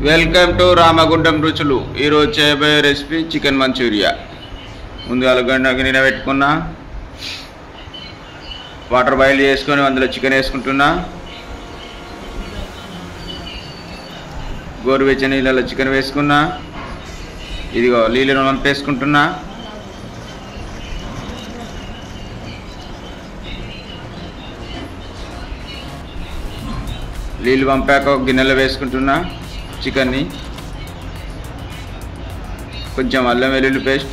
Welcome to Ramagundam రుచులు. ఈరోజు చేయబోయే రెసిపీ చికెన్ మంచూరియా. ముందుగా గిన్నె పెట్టుకున్నా, వాటర్ బాయిల్ చేసుకొని అందులో చికెన్ వేసుకుంటున్నా. గోరువెచ్చని నీళ్ళలో చికెన్ వేసుకున్నా. ఇదిగో నీళ్ళను వంపేసుకుంటున్నా. నీళ్ళు పంపాక గిన్నెలో వేసుకుంటున్నా చికెన్ని. కొంచెం అల్లం వెల్లుల్లి పేస్ట్,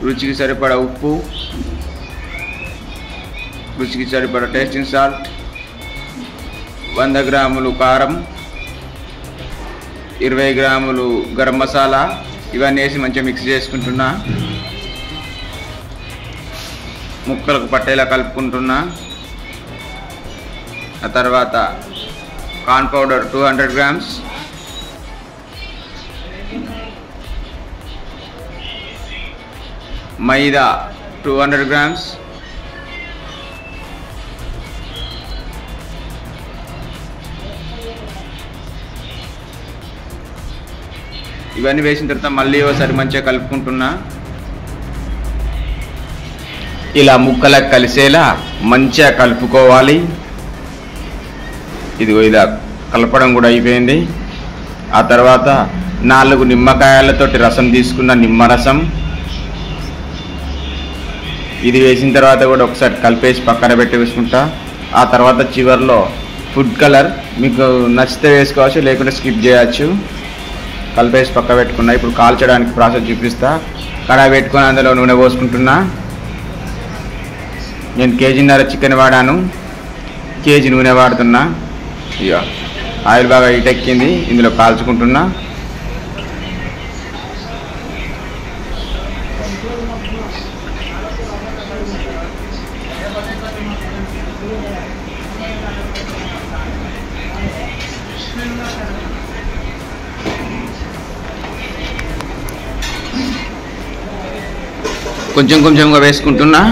రుచికి సరిపడా ఉప్పు, రుచికి సరిపడా టేస్టింగ్ సాల్ట్, 100 గ్రాములు కారం, 20 గ్రాములు గరం మసాలా, ఇవన్నీ వేసి మంచిగా మిక్స్ చేసుకుంటున్నా. ముక్కలకు పట్టేలా కలుపుకుంటున్నా. ఆ తర్వాత కార్న్ పౌడర్ 200 గ్రామ్స్, మైదా 200 గ్రామ్స్, ఇవన్నీ వేసిన తర్వాత మళ్ళీ ఒకసారి మంచిగా కలుపుకుంటున్నా. ఇలా ముక్కలకు కలిసేలా మంచిగా కలుపుకోవాలి. ఇదిగో ఇలా కలపడం కూడా అయిపోయింది. ఆ తర్వాత 4 నిమ్మకాయలతోటి రసం తీసుకున్న నిమ్మరసం, ఇది వేసిన తర్వాత కూడా ఒకసారి కలిపేసి పక్కన పెట్టి వేసుకుంటా. ఆ తర్వాత చివరిలో ఫుడ్ కలర్ మీకు నచ్చితే వేసుకోవచ్చు, లేకుంటే స్కిప్ చేయవచ్చు. కలిపేసి పక్క పెట్టుకున్నా. ఇప్పుడు కాల్చడానికి ప్రాసెస్ చూపిస్తా. కడాయి పెట్టుకొని అందులో నూనె పోసుకుంటున్నా. నేను కేజీన్నర చికెన్ వాడాను, కేజీ నూనె వాడుతున్నా. ఇక ఆయిల్ బాగా హీట్ ఎక్కింది, ఇందులో కాల్చుకుంటున్నా. కొంచెం కొంచెంగా వేసుకుంటున్నా.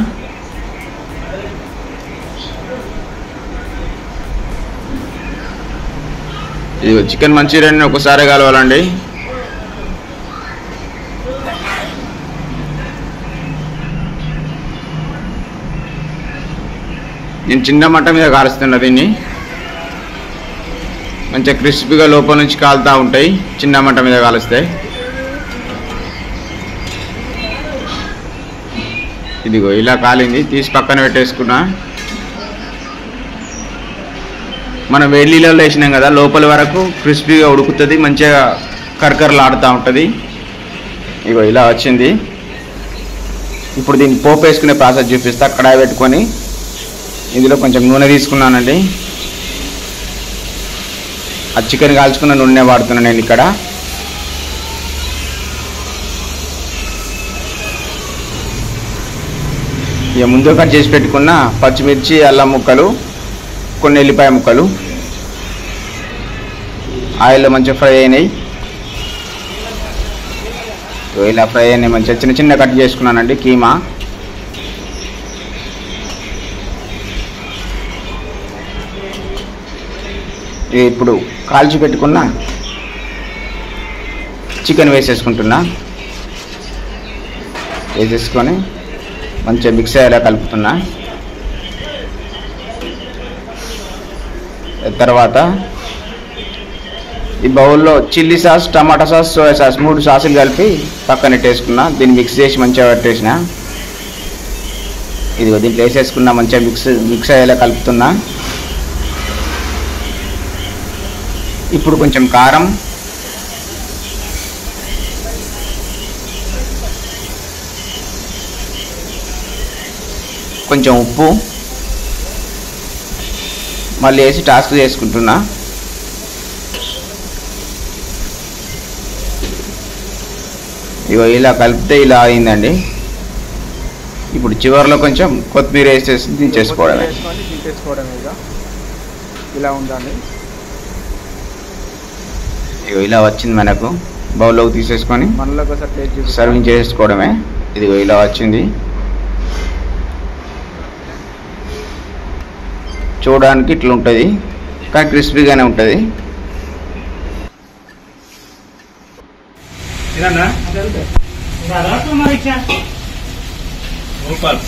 ఇది చికెన్ మంచూరియాని ఒకసారి కలవాలండి. నేను చిన్న మంట మీద కాలుస్తున్నా దీన్ని. మంచిగా క్రిస్పీగా లోపల నుంచి కాలుతూ ఉంటాయి చిన్న మంట మీద కాలుస్తే. ఇదిగో ఇలా కాలింది, తీసి పక్కన పెట్టేసుకున్నా. మనం వేడి నీళ్ళలో వేసినాం కదా, లోపల వరకు క్రిస్పీగా ఉడుకుతుంది, మంచిగా కరకరలాడుతూ ఉంటుంది. ఇగో ఇలా వచ్చింది. ఇప్పుడు దీన్ని పోపు వేసుకునే ప్రాసెస్ చూపిస్తా. కడాయి పెట్టుకొని ఇందులో కొంచెం నూనె తీసుకున్నానండి. ఆ చికెన్ కాల్చుకున్న నూనె వాడుతున్నాను నేను ఇక్కడ. ఇక ముందు కట్ చేసి పెట్టుకున్న పచ్చిమిర్చి, అల్లం ముక్కలు, కొన్ని ఎల్లిపాయ ముక్కలు ఆయిల్లో మంచిగా ఫ్రై అయినాయి. ఇలా ఫ్రై అయినాయి, మంచిగా చిన్న చిన్న కట్ చేసుకున్నానండి కీమా. ఇప్పుడు కాల్చి పెట్టుకున్న చికెన్ వేసేసుకుంటున్నా. వేసేసుకొని మంచిగా మిక్స్ అయ్యేలా కలుపుతున్నా. తర్వాత ఈ బౌల్లో చిల్లీ సాస్, టమాటా సాస్, సోయా సాస్ 3 సాసులు కలిపి పక్కన పెట్టేసుకున్నా. దీన్ని మిక్స్ చేసి మంచిగా పెట్టేసిన. ఇదిగో దీంట్లో వేసేసుకున్నా, మంచిగా మిక్స్ అయ్యేలా కలుపుతున్నా. ఇప్పుడు కొంచెం కారం, కొంచెం ఉప్పు మళ్ళీ వేసి టాస్క్ చేసుకుంటున్నా. ఇగో ఇలా కలిపితే ఇలా అయిందండి. ఇప్పుడు చివరిలో కొంచెం కొత్తిమీర వేసేసి దించేసుకోవడమే. ఇలా ఉందండి. ఇగో ఇలా వచ్చింది మనకు. బౌల్లోకి తీసేసుకొని సర్వింగ్ చేసుకోవడమే. ఇదిగో ఇలా వచ్చింది. చూడడానికి ఇట్లా ఉంటుంది. కానీ క్రిస్పీగానే ఉంటుంది. రూపాయలు